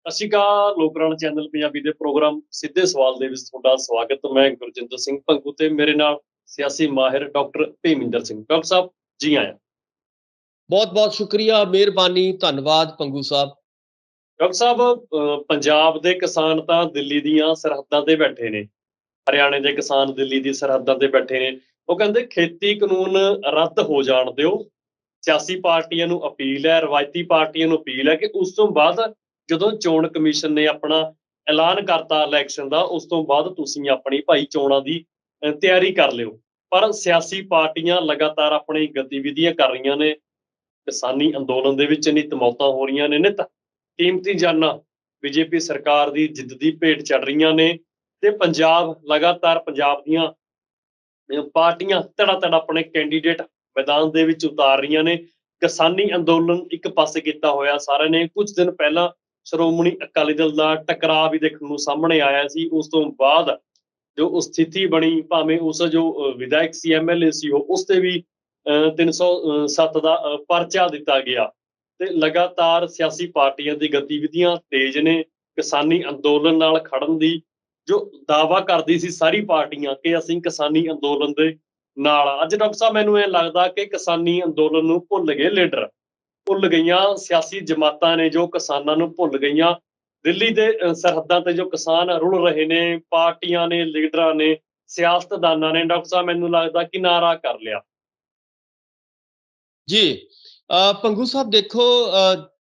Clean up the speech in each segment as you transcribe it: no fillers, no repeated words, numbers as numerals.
ਸਤਿ ਸ਼੍ਰੀ ਅਕਾਲ। ਲੋਕਰਾਣ ਚੈਨਲ ਪੰਜਾਬੀ ਦੇ ਪ੍ਰੋਗਰਾਮ ਸਿੱਧੇ ਸਵਾਲ ਦੇ ਵਿੱਚ ਤੁਹਾਡਾ ਸਵਾਗਤ। ਮੈਂ ਗੁਰਜਿੰਦਰ ਸਿੰਘ ਭੰਗੂ ਤੇ ਮੇਰੇ ਨਾਲ ਸਿਆਸੀ ਮਾਹਿਰ ਡਾਕਟਰ ਭੀਮਿੰਦਰ ਸਿੰਘ। ਡਾਕਟਰ ਸਾਹਿਬ ਜੀ ਆਇਆਂ। ਬਹੁਤ ਬਹੁਤ ਸ਼ੁਕਰੀਆ, ਮਿਹਰਬਾਨੀ, ਧੰਨਵਾਦ ਪੰਗੂ ਸਾਹਿਬ। ਡਾਕਟਰ ਸਾਹਿਬ, ਪੰਜਾਬ ਦੇ ਕਿਸਾਨ ਤਾਂ ਦਿੱਲੀ ਦੀਆਂ ਸਰਹੱਦਾਂ ਤੇ ਬੈਠੇ ਨੇ, ਹਰਿਆਣੇ ਦੇ ਕਿਸਾਨ ਦਿੱਲੀ ਦੀ ਸਰਹੱਦਾਂ ਤੇ ਬੈਠੇ ਨੇ। ਉਹ ਕਹਿੰਦੇ ਖੇਤੀ ਕਾਨੂੰਨ ਰੱਦ ਹੋ ਜਾਣ ਦਿਓ। ਸਿਆਸੀ ਪਾਰਟੀਆਂ ਨੂੰ ਅਪੀਲ ਹੈ, ਰਵਾਇਤੀ ਪਾਰਟੀਆਂ ਨੂੰ ਅਪੀਲ ਹੈ ਕਿ ਉਸ ਤੋਂ ਬਾਅਦ ਜਦੋਂ ਚੋਣ ਕਮਿਸ਼ਨ ਨੇ ਆਪਣਾ ਐਲਾਨ ਕਰਤਾ ਇਲੈਕਸ਼ਨ ਦਾ, ਉਸ ਤੋਂ ਬਾਅਦ ਤੁਸੀਂ ਆਪਣੀ ਭਾਈ ਚੋਣਾਂ ਦੀ ਤਿਆਰੀ ਕਰ ਲਿਓ। ਪਰ ਸਿਆਸੀ ਪਾਰਟੀਆਂ ਲਗਾਤਾਰ ਆਪਣੀ ਗਤੀਵਿਧੀਆਂ ਕਰ ਰਹੀਆਂ ਨੇ। ਕਿਸਾਨੀ ਅੰਦੋਲਨ ਦੇ ਵਿੱਚ ਨਿੱਤ ਮੌਤਾਂ ਹੋ ਰਹੀਆਂ ਨੇ, ਨਿੱਤ ਕੀਮਤੀ ਜਾਨਾਂ ਬੀਜੇਪੀ ਸਰਕਾਰ ਦੀ ਜਿੱਦ ਦੀ ਭੇਟ ਚੜ ਰਹੀਆਂ ਨੇ ਤੇ ਲਗਾਤਾਰ ਪੰਜਾਬ ਦੀਆਂ ਪਾਰਟੀਆਂ ਧੜਾ ਧੜ ਆਪਣੇ ਕੈਂਡੀਡੇਟ ਮੈਦਾਨ ਦੇ ਵਿੱਚ ਉਤਾਰ ਰਹੀਆਂ ਨੇ। ਕਿਸਾਨੀ ਅੰਦੋਲਨ ਇੱਕ ਪਾਸੇ ਕੀਤਾ ਹੋਇਆ ਸਾਰਿਆਂ ਨੇ। ਕੁਝ ਦਿਨ ਪਹਿਲਾਂ ਸ਼੍ਰੋਮਣੀ ਅਕਾਲੀ ਦਲ ਦਾ ਟਕਰਾਅ ਵੀ ਦੇਖਣ ਨੂੰ ਸਾਹਮਣੇ ਆਇਆ ਸੀ। ਉਸ ਤੋਂ ਬਾਅਦ ਜੋ ਸਥਿਤੀ ਬਣੀ, ਭਾਵੇਂ ਉਸ ਜੋ ਵਿਧਾਇਕ ਸੀ, ਐਮਐਲਏ ਸੀ, ਉਸ ਤੇ ਵੀ 307 ਦਾ ਪਰਚਾ ਦਿੱਤਾ ਗਿਆ। ਤੇ ਲਗਾਤਾਰ ਸਿਆਸੀ ਪਾਰਟੀਆਂ ਦੀ ਗਤੀਵਿਧੀਆਂ ਤੇਜ਼ ਨੇ। ਕਿਸਾਨੀ ਅੰਦੋਲਨ ਨਾਲ ਖੜਨ ਦੀ ਜੋ ਦਾਅਵਾ ਕਰਦੀ ਸੀ ਸਾਰੀ ਪਾਰਟੀਆਂ ਕਿ ਅਸੀਂ ਕਿਸਾਨੀ ਅੰਦੋਲਨ ਦੇ ਨਾਲ, ਅੱਜ ਡਾਕਟਰ ਸਾਹਿਬ ਮੈਨੂੰ ਇਹ ਲੱਗਦਾ ਕਿ ਕਿਸਾਨੀ ਅੰਦੋਲਨ ਨੂੰ ਭੁੱਲ ਗਏ ਲੀਡਰ, ਭੁੱਲ ਗਈਆਂ ਸਿਆਸੀ ਜਮਾਤਾਂ ਨੇ ਜੋ ਕਿਸਾਨਾਂ ਨੂੰ ਭੁੱਲ ਗਈਆਂ। ਦਿੱਲੀ ਦੇ ਸਰਹੱਦਾਂ ਤੇ ਜੋ ਕਿਸਾਨ ਰੁਲ ਰਹੇ ਨੇ, ਪਾਰਟੀਆਂ ਨੇ, ਲੀਡਰਾਂ ਨੇ, ਸਿਆਸਤਦਾਨਾਂ ਨੇ, ਡਾਕਟਰ ਸਾਹਿਬ ਮੈਨੂੰ ਲੱਗਦਾ ਕਿਨਾਰਾ ਕਰ ਲਿਆ। ਜੀ ਪੰਗੂ ਸਾਹਿਬ ਦੇਖੋ,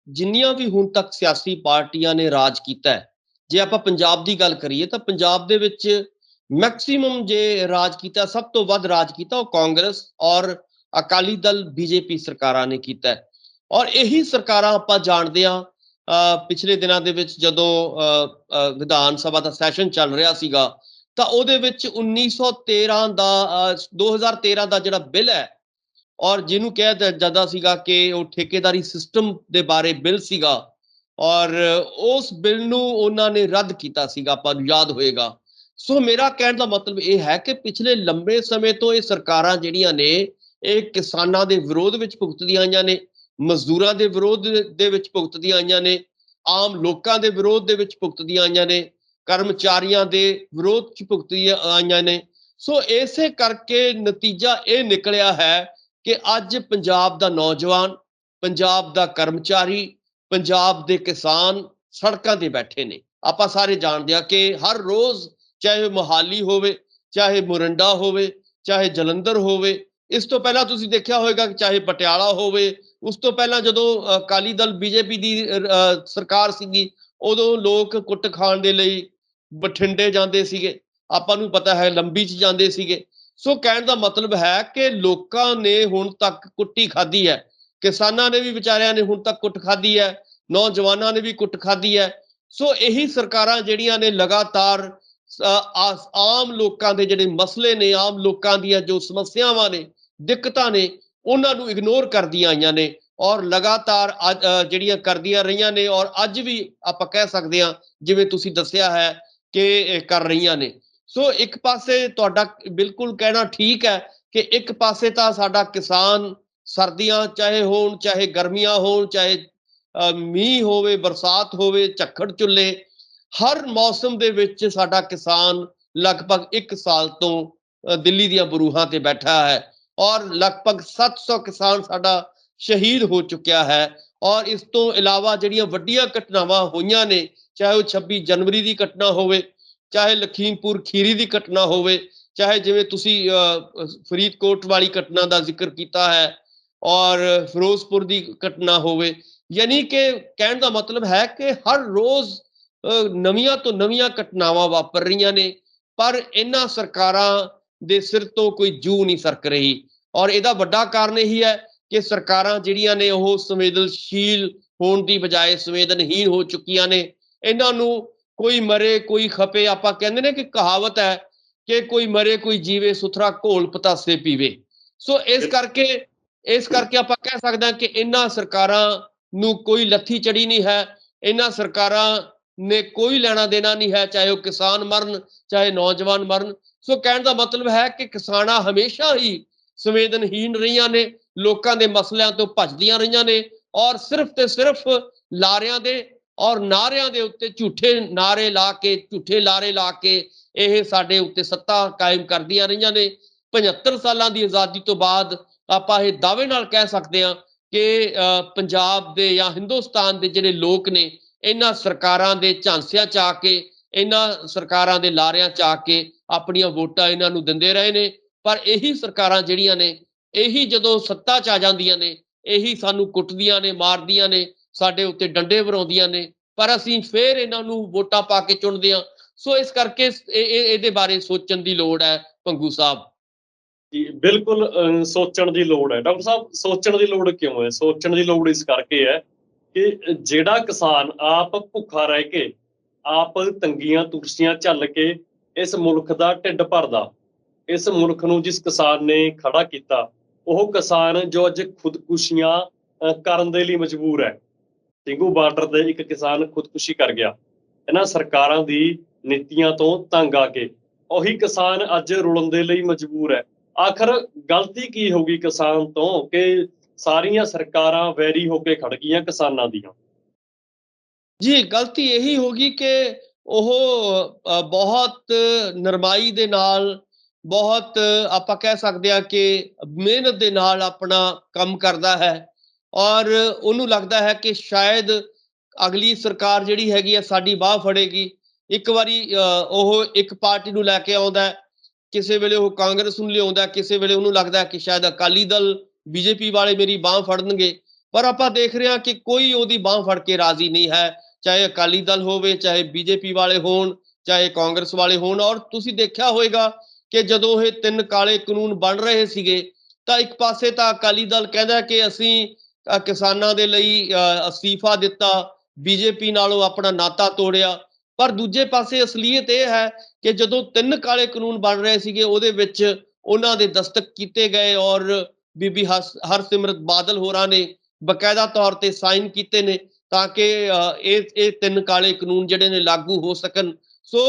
ਜਿੰਨੀਆਂ ਵੀ ਹੁਣ ਤੱਕ ਸਿਆਸੀ ਪਾਰਟੀਆਂ ਨੇ ਰਾਜ ਕੀਤਾ ਹੈ, ਜੇ ਆਪਾਂ ਪੰਜਾਬ ਦੀ ਗੱਲ ਕਰੀਏ ਤਾਂ ਪੰਜਾਬ ਦੇ ਵਿੱਚ ਮੈਕਸਿਮਮ ਜੇ ਰਾਜ ਕੀਤਾ, ਸਭ ਤੋਂ ਵੱਧ ਰਾਜ ਕੀਤਾ ਉਹ ਕਾਂਗਰਸ ਔਰ ਅਕਾਲੀ ਦਲ ਬੀਜੇਪੀ ਸਰਕਾਰਾਂ ਨੇ ਕੀਤਾ ਹੈ। ਔਰ ਇਹੀ ਸਰਕਾਰਾਂ ਆਪਾਂ ਜਾਣਦੇ ਹਾਂ, ਪਿਛਲੇ ਦਿਨਾਂ ਦੇ ਵਿੱਚ ਜਦੋਂ ਵਿਧਾਨ ਸਭਾ ਦਾ ਸੈਸ਼ਨ ਚੱਲ ਰਿਹਾ ਸੀਗਾ ਤਾਂ ਉਹਦੇ ਵਿੱਚ 1913 ਦਾ 2013 ਦਾ ਜਿਹੜਾ ਬਿੱਲ ਹੈ, ਔਰ ਜਿਹਨੂੰ ਕਿਹਾ ਜਾਂਦਾ ਸੀਗਾ ਕਿ ਉਹ ਠੇਕੇਦਾਰੀ ਸਿਸਟਮ ਦੇ ਬਾਰੇ ਬਿੱਲ ਸੀਗਾ, ਔਰ ਉਸ ਬਿੱਲ ਨੂੰ ਉਹਨਾਂ ਨੇ ਰੱਦ ਕੀਤਾ ਸੀਗਾ, ਆਪਾਂ ਨੂੰ ਯਾਦ ਹੋਏਗਾ। ਸੋ ਮੇਰਾ ਕਹਿਣ ਦਾ ਮਤਲਬ ਇਹ ਹੈ ਕਿ ਪਿਛਲੇ ਲੰਬੇ ਸਮੇਂ ਤੋਂ ਇਹ ਸਰਕਾਰਾਂ ਜਿਹੜੀਆਂ ਨੇ ਇਹ ਕਿਸਾਨਾਂ ਦੇ ਵਿਰੋਧ ਵਿੱਚ ਭੁਗਤਦੀਆਂ ਆਈਆਂ ਨੇ, ਮਜ਼ਦੂਰਾਂ ਦੇ ਵਿਰੋਧ ਦੇ ਵਿੱਚ ਭੁਗਤਦੀਆਂ ਆਈਆਂ ਨੇ, ਆਮ ਲੋਕਾਂ ਦੇ ਵਿਰੋਧ ਦੇ ਵਿੱਚ ਭੁਗਤਦੀਆਂ ਆਈਆਂ ਨੇ, ਕਰਮਚਾਰੀਆਂ ਦੇ ਵਿਰੋਧ 'ਚ ਭੁਗਤਦੀਆਂ ਆਈਆਂ ਨੇ। ਸੋ ਇਸੇ ਕਰਕੇ ਨਤੀਜਾ ਇਹ ਨਿਕਲਿਆ ਹੈ ਕਿ ਅੱਜ ਪੰਜਾਬ ਦਾ ਨੌਜਵਾਨ, ਪੰਜਾਬ ਦਾ ਕਰਮਚਾਰੀ, ਪੰਜਾਬ ਦੇ ਕਿਸਾਨ ਸੜਕਾਂ ਤੇ ਬੈਠੇ ਨੇ। ਆਪਾਂ ਸਾਰੇ ਜਾਣਦੇ ਹਾਂ ਕਿ ਹਰ ਰੋਜ਼, ਚਾਹੇ ਮੋਹਾਲੀ ਹੋਵੇ, ਚਾਹੇ ਮੋਰਿੰਡਾ ਹੋਵੇ, ਚਾਹੇ ਜਲੰਧਰ ਹੋਵੇ, ਇਸ ਤੋਂ ਪਹਿਲਾਂ ਤੁਸੀਂ ਦੇਖਿਆ ਹੋਵੇਗਾ ਕਿ ਚਾਹੇ ਪਟਿਆਲਾ ਹੋਵੇ, ਉਸ ਤੋਂ ਪਹਿਲਾਂ ਜਦੋਂ ਅਕਾਲੀ ਦਲ ਬੀਜੇਪੀ ਦੀ ਸਰਕਾਰ ਸੀਗੀ, ਉਦੋਂ ਲੋਕ ਕੁੱਟ ਖਾਣ ਦੇ ਲਈ ਬਠਿੰਡੇ ਜਾਂਦੇ ਸੀਗੇ, ਆਪਾਂ ਨੂੰ ਪਤਾ ਹੈ ਲੰਬੀ 'ਚ ਜਾਂਦੇ ਸੀਗੇ। ਸੋ ਕਹਿਣ ਦਾ ਮਤਲਬ ਹੈ ਕਿ ਲੋਕਾਂ ਨੇ ਹੁਣ ਤੱਕ ਕੁੱਟੀ ਖਾਧੀ ਹੈ, ਕਿਸਾਨਾਂ ਨੇ ਵੀ ਵਿਚਾਰਿਆਂ ਨੇ ਹੁਣ ਤੱਕ ਕੁੱਟ ਖਾਧੀ ਹੈ, ਨੌਜਵਾਨਾਂ ਨੇ ਵੀ ਕੁੱਟ ਖਾਧੀ ਹੈ। ਸੋ ਇਹੀ ਸਰਕਾਰਾਂ ਜਿਹੜੀਆਂ ਨੇ ਲਗਾਤਾਰ ਆਮ ਲੋਕਾਂ ਦੇ ਜਿਹੜੇ ਮਸਲੇ ਨੇ, ਆਮ ਲੋਕਾਂ ਦੀਆਂ ਜੋ ਸਮੱਸਿਆਵਾਂ ਨੇ, ਦਿੱਕਤਾਂ ਨੇ, ਉਹਨਾਂ ਨੂੰ ਇਗਨੋਰ ਕਰਦੀਆਂ ਆਈਆਂ ਨੇ ਔਰ ਲਗਾਤਾਰ ਜਿਹੜੀਆਂ ਕਰਦੀਆਂ ਰਹੀਆਂ ਨੇ, ਔਰ ਅੱਜ ਵੀ ਆਪਾਂ ਕਹਿ ਸਕਦੇ ਹਾਂ ਜਿਵੇਂ ਤੁਸੀਂ ਦੱਸਿਆ ਹੈ ਕਿ ਕਰ ਰਹੀਆਂ ਨੇ। ਸੋ ਇੱਕ ਪਾਸੇ ਤੁਹਾਡਾ ਬਿਲਕੁਲ ਕਹਿਣਾ ਠੀਕ ਹੈ ਕਿ ਇੱਕ ਪਾਸੇ ਤਾਂ ਸਾਡਾ ਕਿਸਾਨ ਸਰਦੀਆਂ ਚਾਹੇ ਹੋਣ, ਚਾਹੇ ਗਰਮੀਆਂ ਹੋਣ, ਚਾਹੇ ਮੀਂਹ ਹੋਵੇ, ਬਰਸਾਤ ਹੋਵੇ, ਝੱਖੜ ਝੁੱਲੇ, ਹਰ ਮੌਸਮ ਦੇ ਵਿੱਚ ਸਾਡਾ ਕਿਸਾਨ ਲਗਭਗ 1 ਸਾਲ ਤੋਂ ਦਿੱਲੀ ਦੀਆਂ ਬਰੂਹਾਂ ਤੇ ਬੈਠਾ ਹੈ ਔਰ ਲਗਭਗ 700 ਕਿਸਾਨ ਸਾਡਾ ਸ਼ਹੀਦ ਹੋ ਚੁੱਕਿਆ ਹੈ। ਔਰ ਇਸ ਤੋਂ ਇਲਾਵਾ ਜਿਹੜੀਆਂ ਵੱਡੀਆਂ ਘਟਨਾਵਾਂ ਹੋਈਆਂ ਨੇ, ਚਾਹੇ ਉਹ 26 ਜਨਵਰੀ ਦੀ ਘਟਨਾ ਹੋਵੇ, ਚਾਹੇ ਲਖੀਮਪੁਰ ਖੀਰੀ ਦੀ ਘਟਨਾ ਹੋਵੇ, ਚਾਹੇ ਜਿਵੇਂ ਤੁਸੀਂ ਫਰੀਦਕੋਟ ਵਾਲੀ ਘਟਨਾ ਦਾ ਜ਼ਿਕਰ ਕੀਤਾ ਹੈ, ਔਰ ਫਿਰੋਜ਼ਪੁਰ ਦੀ ਘਟਨਾ ਹੋਵੇ। ਯਾਨੀ ਕਿ ਕਹਿਣ ਦਾ ਮਤਲਬ ਹੈ ਕਿ ਹਰ ਰੋਜ਼ ਨਵੀਆਂ ਤੋਂ ਨਵੀਆਂ ਘਟਨਾਵਾਂ ਵਾਪਰ ਰਹੀਆਂ ਨੇ, ਪਰ ਇਹਨਾਂ ਸਰਕਾਰਾਂ ਦੇ ਸਿਰ ਤੋਂ ਕੋਈ ਜੂੰ ਨਹੀਂ ਸਰਕ ਰਹੀ। ਔਰ ਇਹਦਾ ਵੱਡਾ ਕਾਰਨ ਇਹੀ ਹੈ ਕਿ ਸਰਕਾਰਾਂ ਜਿਹੜੀਆਂ ਨੇ ਉਹ ਸੰਵੇਦਨਸ਼ੀਲ ਹੋਣ ਦੀ ਬਜਾਏ ਸੰਵੇਦਨਹੀਣ ਹੋ ਚੁੱਕੀਆਂ ਨੇ। ਇਹਨਾਂ ਨੂੰ ਕੋਈ ਮਰੇ ਕੋਈ ਖਪੇ, ਆਪਾਂ ਕਹਿੰਦੇ ਨੇ ਕਿ ਕਹਾਵਤ ਹੈ ਕਿ ਕੋਈ ਮਰੇ ਕੋਈ ਜੀਵੇ, ਸੁਥਰਾ ਘੋਲ ਪਤਾਸੇ ਪੀਵੇ। ਸੋ ਇਸ ਕਰਕੇ ਆਪਾਂ ਕਹਿ ਸਕਦੇ ਹਾਂ ਕਿ ਇਹਨਾਂ ਸਰਕਾਰਾਂ ਨੂੰ ਕੋਈ ਲੱਥੀ ਚੜੀ ਨਹੀਂ ਹੈ, ਇਹਨਾਂ ਸਰਕਾਰਾਂ ਨੇ ਕੋਈ ਲੈਣਾ ਦੇਣਾ ਨਹੀਂ ਹੈ, ਚਾਹੇ ਉਹ ਕਿਸਾਨ ਮਰਨ, ਚਾਹੇ ਨੌਜਵਾਨ ਮਰਨ। ਸੋ ਕਹਿਣ ਦਾ ਮਤਲਬ ਹੈ ਕਿ ਕਿਸਾਨਾਂ ਹਮੇਸ਼ਾ ਹੀ ਸੰਵੇਦਨਹੀਣ ਰਹੀਆਂ ਨੇ, ਲੋਕਾਂ ਦੇ ਮਸਲਿਆਂ ਤੋਂ ਭੱਜਦੀਆਂ ਰਹੀਆਂ ਨੇ ਔਰ ਸਿਰਫ ਤੇ ਸਿਰਫ ਲਾਰਿਆਂ ਦੇ ਔਰ ਨਾਅਰਿਆਂ ਦੇ ਉੱਤੇ ਝੂਠੇ ਨਾਅਰੇ ਲਾ ਕੇ, ਝੂਠੇ ਲਾਰੇ ਲਾ ਕੇ ਇਹ ਸਾਡੇ ਉੱਤੇ ਸੱਤਾ ਕਾਇਮ ਕਰਦੀਆਂ ਰਹੀਆਂ ਨੇ। 75 ਸਾਲਾਂ ਦੀ ਆਜ਼ਾਦੀ ਤੋਂ ਬਾਅਦ ਆਪਾਂ ਇਹ ਦਾਅਵੇ ਨਾਲ ਕਹਿ ਸਕਦੇ ਹਾਂ ਕਿ ਪੰਜਾਬ ਦੇ ਜਾਂ ਹਿੰਦੁਸਤਾਨ ਦੇ ਜਿਹੜੇ ਲੋਕ ਨੇ, ਇਹਨਾਂ ਸਰਕਾਰਾਂ ਦੇ ਝਾਂਸਿਆਂ 'ਚ ਆ ਕੇ, ਇਹਨਾਂ ਸਰਕਾਰਾਂ ਦੇ ਲਾਰਿਆਂ 'ਚ ਆ ਕੇ ਆਪਣੀਆਂ ਵੋਟਾਂ ਇਹਨਾਂ ਨੂੰ ਦਿੰਦੇ ਰਹੇ ਨੇ। ਪਰ ਇਹੀ ਸਰਕਾਰਾਂ ਜਿਹੜੀਆਂ ਨੇ, ਇਹੀ ਜਦੋਂ ਸੱਤਾ 'ਚ ਆ ਜਾਂਦੀਆਂ ਨੇ, ਇਹੀ ਸਾਨੂੰ ਕੁੱਟਦੀਆਂ ਨੇ, ਮਾਰਦੀਆਂ ਨੇ, ਸਾਡੇ ਉੱਤੇ ਡੰਡੇ ਵਰਾਉਂਦੀਆਂ ਨੇ, ਪਰ ਅਸੀਂ ਫਿਰ ਇਹਨਾਂ ਨੂੰ ਵੋਟਾਂ ਪਾ ਕੇ ਚੁਣਦੇ ਹਾਂ। ਸੋ ਇਸ ਕਰਕੇ ਇਹਦੇ ਬਾਰੇ ਸੋਚਣ ਦੀ ਲੋੜ ਹੈ ਭੰਗੂ ਸਾਹਿਬ। ਜੀ ਬਿਲਕੁਲ, ਸੋਚਣ ਦੀ ਲੋੜ ਹੈ ਡਾਕਟਰ ਸਾਹਿਬ। ਸੋਚਣ ਦੀ ਲੋੜ ਕਿਉਂ ਹੈ? ਸੋਚਣ ਦੀ ਲੋੜ ਇਸ ਕਰਕੇ ਹੈ ਕਿ ਜਿਹੜਾ ਕਿਸਾਨ ਆਪ ਭੁੱਖਾ ਰਹਿ ਕੇ, ਆਪ ਤੰਗੀਆਂ ਤੁਰਸੀਆਂ ਝੱਲ ਕੇ ਇਸ ਮੁਲਕ ਦਾ ਢਿੱਡ ਭਰਦਾ, ਇਸ ਮੁਲਕ ਨੂੰ ਜਿਸ ਕਿਸਾਨ ਨੇ ਖੜਾ ਕੀਤਾ, ਉਹ ਕਿਸਾਨ ਜੋ ਅੱਜ ਖੁਦਕੁਸ਼ੀਆਂ ਕਰਨ ਦੇ ਲਈ ਮਜਬੂਰ ਹੈ। ਸਿੰਘੂ ਬਾਰਡਰ ਤੇ ਇੱਕ ਕਿਸਾਨ ਖੁਦਕੁਸ਼ੀ ਕਰ ਗਿਆ ਇਹਨਾਂ ਸਰਕਾਰਾਂ ਦੀ ਨੀਤੀਆਂ ਤੋਂ ਤੰਗ ਆ ਕੇ। ਉਹੀ ਕਿਸਾਨ ਅੱਜ ਰੁਲਣ ਦੇ ਲਈ ਮਜਬੂਰ ਹੈ। ਆਖਰ ਗਲਤੀ ਕੀ ਹੋ ਗਈ ਕਿਸਾਨ ਤੋਂ ਕਿ ਸਾਰੀਆਂ ਸਰਕਾਰਾਂ ਵੈਰੀ ਹੋ ਕੇ ਖੜ ਗਈਆਂ ਕਿਸਾਨਾਂ ਦੀਆਂ? ਜੀ, ਗਲਤੀ ਇਹੀ ਹੋ ਗਈ ਕਿ ਉਹ ਬਹੁਤ ਨਰਮਾਈ ਦੇ ਨਾਲ, ਬਹੁਤ ਆਪਾਂ ਕਹਿ ਸਕਦੇ ਹਾਂ ਕਿ ਮਿਹਨਤ ਦੇ ਨਾਲ ਆਪਣਾ ਕੰਮ ਕਰਦਾ ਹੈ ਔਰ ਉਹਨੂੰ ਲੱਗਦਾ ਹੈ ਕਿ ਸ਼ਾਇਦ ਅਗਲੀ ਸਰਕਾਰ ਜਿਹੜੀ ਹੈਗੀ ਆ ਸਾਡੀ ਬਾਹ ਫੜੇਗੀ। ਇੱਕ ਵਾਰੀ ਉਹ ਇੱਕ ਪਾਰਟੀ ਨੂੰ ਲੈ ਕੇ ਆਉਂਦਾ ਹੈ, ਕਿਸੇ ਵੇਲੇ ਉਹ ਕਾਂਗਰਸ ਨੂੰ ਲਿਆਉਂਦਾ, ਕਿਸੇ ਵੇਲੇ ਉਹਨੂੰ ਲੱਗਦਾ ਕਿ ਸ਼ਾਇਦ ਅਕਾਲੀ ਦਲ, ਬੀਜੇਪੀ ਵਾਲੇ ਮੇਰੀ ਬਾਹ ਫੜਨਗੇ। ਪਰ ਆਪਾਂ ਦੇਖ ਰਹੇ ਹਾਂ ਕਿ ਕੋਈ ਉਹਦੀ ਬਾਹ ਫੜ ਕੇ ਰਾਜ਼ੀ ਨਹੀਂ ਹੈ, ਚਾਹੇ ਅਕਾਲੀ ਦਲ ਹੋਵੇ, ਚਾਹੇ ਬੀਜੇਪੀ ਵਾਲੇ ਹੋਣ, ਚਾਹੇ ਕਾਂਗਰਸ ਵਾਲੇ ਹੋਣ। ਔਰ ਤੁਸੀਂ ਦੇਖਿਆ ਹੋਵੇਗਾ ਕਿ ਜਦੋਂ ਇਹ 3 ਕਾਲੇ ਕਾਨੂੰਨ ਬਣ ਰਹੇ ਸੀਗੇ ਤਾਂ ਇੱਕ ਪਾਸੇ ਤਾਂ ਅਕਾਲੀ ਦਲ ਕਹਿੰਦਾ ਕਿ ਅਸੀਂ ਕਿਸਾਨਾਂ ਦੇ ਲਈ ਅਸਤੀਫਾ ਦਿੱਤਾ, ਬੀਜੇਪੀ ਨਾਲੋਂ ਆਪਣਾ ਨਾਤਾ ਤੋੜਿਆ। ਪਰ ਦੂਜੇ ਪਾਸੇ ਅਸਲੀਅਤ ਇਹ ਹੈ ਕਿ ਜਦੋਂ 3 ਕਾਲੇ ਕਾਨੂੰਨ ਬਣ ਰਹੇ ਸੀਗੇ ਉਹਦੇ ਵਿੱਚ ਉਹਨਾਂ ਦੇ ਦਸਤਖਤ ਕੀਤੇ ਗਏ ਔਰ ਬੀਬੀ ਹਰਸਿਮਰਤ ਬਾਦਲ ਹੋਰਾਂ ਨੇ ਬਕਾਇਦਾ ਤੌਰ ਤੇ ਸਾਈਨ ਕੀਤੇ ਨੇ ਤਾਂ ਕਿ ਇਹ 3 ਕਾਲੇ ਕਾਨੂੰਨ ਜਿਹੜੇ ਨੇ ਲਾਗੂ ਹੋ ਸਕਣ। ਸੋ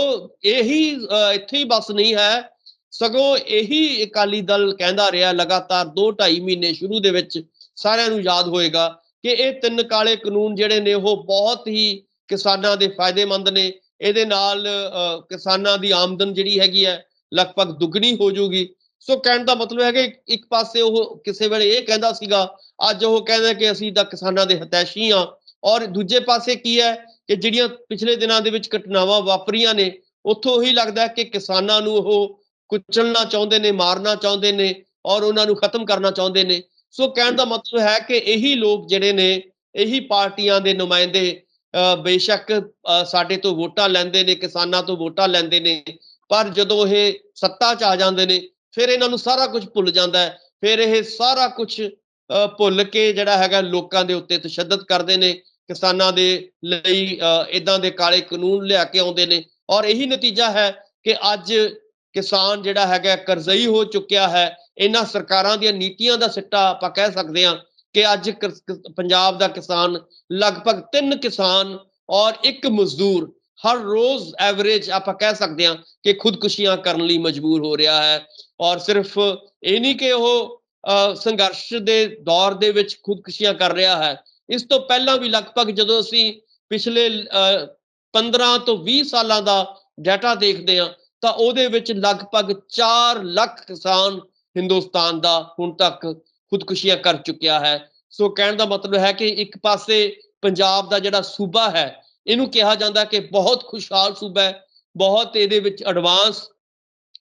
ਇਹੀ ਇੱਥੇ ਹੀ ਬਸ ਨਹੀਂ ਹੈ, ਸਗੋਂ ਇਹੀ ਅਕਾਲੀ ਦਲ ਕਹਿੰਦਾ ਰਿਹਾ ਲਗਾਤਾਰ 2-2.5 ਮਹੀਨੇ। ਸ਼ੁਰੂ ਦੇ ਵਿੱਚ ਸਾਰਿਆਂ ਨੂੰ ਯਾਦ ਹੋਏਗਾ ਕਿ ਇਹ 3 ਕਾਲੇ ਕਾਨੂੰਨ ਜਿਹੜੇ ਨੇ ਉਹ ਬਹੁਤ ਹੀ ਕਿਸਾਨਾਂ ਦੇ ਫਾਇਦੇਮੰਦ ਨੇ। ਇਹਦੇ ਨਾਲ ਕਿਸਾਨਾਂ ਦੀ ਆਮਦਨ ਜਿਹੜੀ ਹੈਗੀ ਹੈ ਲਗਭਗ ਦੁੱਗਣੀ ਹੋ ਜਾਊਗੀ। ਸੋ ਕਹਿਣ ਦਾ ਮਤਲਬ ਹੈ ਕਿ ਇੱਕ ਪਾਸੇ ਉਹ ਕਿਸੇ ਵੇਲੇ ਇਹ ਕਹਿੰਦਾ ਸੀਗਾ, ਅੱਜ ਉਹ ਕਹਿੰਦਾ ਕਿ ਅਸੀਂ ਤਾਂ ਕਿਸਾਨਾਂ ਦੇ ਹਿਤੈਸ਼ੀ ਹਾਂ। ਔਰ ਦੂਜੇ ਪਾਸੇ ਕੀ ਹੈ ਕਿ ਜਿਹੜੀਆਂ ਪਿਛਲੇ ਦਿਨਾਂ ਦੇ ਵਿੱਚ ਘਟਨਾਵਾਂ ਵਾਪਰੀਆਂ ਨੇ, ਉੱਥੋਂ ਉਹੀ ਲੱਗਦਾ ਕਿ ਕਿਸਾਨਾਂ ਨੂੰ ਉਹ ਕੁਚਲਣਾ ਚਾਹੁੰਦੇ ਨੇ, ਮਾਰਨਾ ਚਾਹੁੰਦੇ ਨੇ ਔਰ ਉਹਨਾਂ ਨੂੰ ਖਤਮ ਕਰਨਾ ਚਾਹੁੰਦੇ ਨੇ। ਸੋ ਕਹਿਣ ਦਾ ਮਤਲਬ ਹੈ ਕਿ ਇਹੀ ਲੋਕ ਜਿਹੜੇ ਨੇ, ਇਹੀ ਪਾਰਟੀਆਂ ਦੇ ਨੁਮਾਇੰਦੇ ਬੇਸ਼ੱਕ ਸਾਡੇ ਤੋਂ ਵੋਟਾਂ ਲੈਂਦੇ ਨੇ, ਕਿਸਾਨਾਂ ਤੋਂ ਵੋਟਾਂ ਲੈਂਦੇ ਨੇ, ਪਰ ਜਦੋਂ ਇਹ ਸੱਤਾ 'ਚ ਆ ਜਾਂਦੇ ਨੇ ਫਿਰ ਇਹਨਾਂ ਨੂੰ ਸਾਰਾ ਕੁਝ ਭੁੱਲ ਜਾਂਦਾ ਹੈ। ਫਿਰ ਇਹ ਸਾਰਾ ਕੁਝ ਭੁੱਲ ਕੇ ਜਿਹੜਾ ਹੈਗਾ ਲੋਕਾਂ ਦੇ ਉੱਤੇ ਤਸ਼ੱਦਦ ਕਰਦੇ ਨੇ, ਕਿਸਾਨਾਂ ਦੇ ਲਈ ਇੱਦਾਂ ਦੇ ਕਾਲੇ ਕਾਨੂੰਨ ਲਿਆ ਕੇ ਆਉਂਦੇ ਨੇ। ਔਰ ਇਹੀ ਨਤੀਜਾ ਹੈ ਕਿ ਅੱਜ ਕਿਸਾਨ ਜਿਹੜਾ ਹੈਗਾ ਕਰਜ਼ਈ ਹੋ ਚੁੱਕਿਆ ਹੈ। ਇਹਨਾਂ ਸਰਕਾਰਾਂ ਦੀਆਂ ਨੀਤੀਆਂ ਦਾ ਸਿੱਟਾ ਆਪਾਂ ਕਹਿ ਸਕਦੇ ਹਾਂ ਕਿ ਅੱਜ ਪੰਜਾਬ ਦਾ ਕਿਸਾਨ ਲਗਭਗ 3 ਕਿਸਾਨ ਔਰ 1 ਮਜ਼ਦੂਰ ਹਰ ਰੋਜ਼ ਐਵਰੇਜ ਆਪਾਂ ਕਹਿ ਸਕਦੇ ਹਾਂ ਕਿ ਖੁਦਕੁਸ਼ੀਆਂ ਕਰਨ ਲਈ ਮਜਬੂਰ ਹੋ ਰਿਹਾ ਹੈ। ਔਰ ਸਿਰਫ ਇਹ ਨਹੀਂ ਕਿ ਉਹ ਸੰਘਰਸ਼ ਦੇ ਦੌਰ ਦੇ ਵਿੱਚ ਖੁਦਕੁਸ਼ੀਆਂ ਕਰ ਰਿਹਾ ਹੈ, ਇਸ ਤੋਂ ਪਹਿਲਾਂ ਵੀ ਲਗਭਗ ਜਦੋਂ ਅਸੀਂ ਪਿਛਲੇ 15 ਤੋਂ 20 ਸਾਲਾਂ ਦਾ ਡਾਟਾ ਦੇਖਦੇ ਹਾਂ ਤਾਂ ਉਹਦੇ ਵਿੱਚ ਲਗਭਗ 4 ਲੱਖ ਕਿਸਾਨ ਹਿੰਦੁਸਤਾਨ ਦਾ ਹੁਣ ਤੱਕ ਖੁਦਕੁਸ਼ੀਆਂ ਕਰ ਚੁੱਕਿਆ ਹੈ। ਸੋ ਕਹਿਣ ਦਾ ਮਤਲਬ ਹੈ ਕਿ ਇੱਕ ਪਾਸੇ ਪੰਜਾਬ ਦਾ ਜਿਹੜਾ ਸੂਬਾ ਹੈ ਇਹਨੂੰ ਕਿਹਾ ਜਾਂਦਾ ਕਿ ਬਹੁਤ ਖੁਸ਼ਹਾਲ ਸੂਬਾ ਹੈ, ਬਹੁਤ ਇਹਦੇ ਵਿੱਚ ਐਡਵਾਂਸ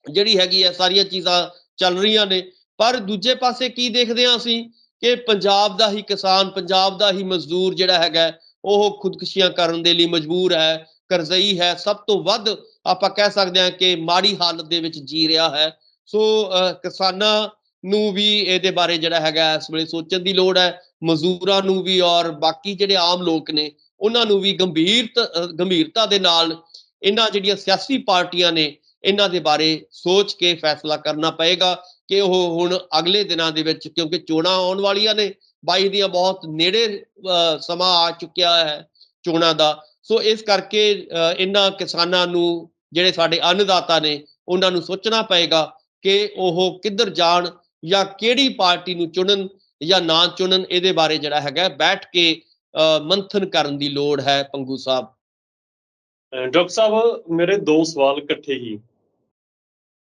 ਜਿਹੜੀ ਹੈਗੀ ਹੈ ਸਾਰੀਆਂ ਚੀਜ਼ਾਂ ਚੱਲ ਰਹੀਆਂ ਨੇ। ਪਰ ਦੂਜੇ ਪਾਸੇ ਕੀ ਦੇਖਦੇ ਹਾਂ ਅਸੀਂ ਕਿ ਪੰਜਾਬ ਦਾ ਹੀ ਕਿਸਾਨ, ਪੰਜਾਬ ਦਾ ਹੀ ਮਜ਼ਦੂਰ ਜਿਹੜਾ ਹੈਗਾ ਉਹ ਖੁਦਕੁਸ਼ੀਆਂ ਕਰਨ ਦੇ ਲਈ ਮਜਬੂਰ ਹੈ, ਕਰਜ਼ਈ ਹੈ, ਸਭ ਤੋਂ ਵੱਧ ਆਪਾਂ ਕਹਿ ਸਕਦੇ ਹਾਂ ਕਿ ਮਾੜੀ ਹਾਲਤ ਦੇ ਵਿੱਚ ਜੀ ਰਿਹਾ ਹੈ। ਸੋ ਕਿਸਾਨਾਂ ਨੂੰ ਵੀ ਇਹਦੇ ਬਾਰੇ ਜਿਹੜਾ ਹੈਗਾ ਇਸ ਵੇਲੇ ਸੋਚਣ ਦੀ ਲੋੜ ਹੈ, ਮਜ਼ਦੂਰਾਂ ਨੂੰ ਵੀ ਔਰ ਬਾਕੀ ਜਿਹੜੇ ਆਮ ਲੋਕ ਨੇ ਉਹਨਾਂ ਨੂੰ ਵੀ ਗੰਭੀਰਤਾ ਦੇ ਨਾਲ ਇਹਨਾਂ ਜਿਹੜੀਆਂ ਸਿਆਸੀ ਪਾਰਟੀਆਂ ਨੇ ਇਹਨਾਂ ਦੇ ਬਾਰੇ ਸੋਚ ਕੇ ਫੈਸਲਾ ਕਰਨਾ ਪਏਗਾ ਕਿ ਉਹ ਹੁਣ ਅਗਲੇ ਦਿਨਾਂ ਦੇ ਵਿੱਚ, ਕਿਉਂਕਿ ਚੋਣਾਂ ਆਉਣ ਵਾਲੀਆਂ ਨੇ, 22 ਦੀਆਂ ਬਹੁਤ ਨੇੜੇ ਸਮਾਂ ਆ ਚੁੱਕਿਆ ਹੈ ਚੋਣਾਂ ਦਾ। ਸੋ ਇਸ ਕਰਕੇ ਇਹਨਾਂ ਕਿਸਾਨਾਂ ਨੂੰ, ਜਿਹੜੇ ਸਾਡੇ ਅੰਨਦਾਤਾ ਨੇ, ਉਹਨਾਂ ਨੂੰ ਸੋਚਣਾ ਪਏਗਾ ਕਿ ਉਹ ਕਿੱਧਰ ਜਾਣ ਜਾਂ ਕਿਹੜੀ ਪਾਰਟੀ ਨੂੰ ਚੁਣਨ ਜਾਂ ਨਾ ਚੁਣਨ। ਇਹਦੇ ਬਾਰੇ ਜਿਹੜਾ ਹੈਗਾ ਬੈਠ ਕੇ ਮੰਥਨ ਕਰਨ ਦੀ ਲੋੜ ਹੈ ਪੰਗੂ ਸਾਹਿਬ? ਡਾਕਟਰ ਸਾਹਿਬ, ਮੇਰੇ ਦੋ ਸਵਾਲ ਇਕੱਠੇ ਹੀ।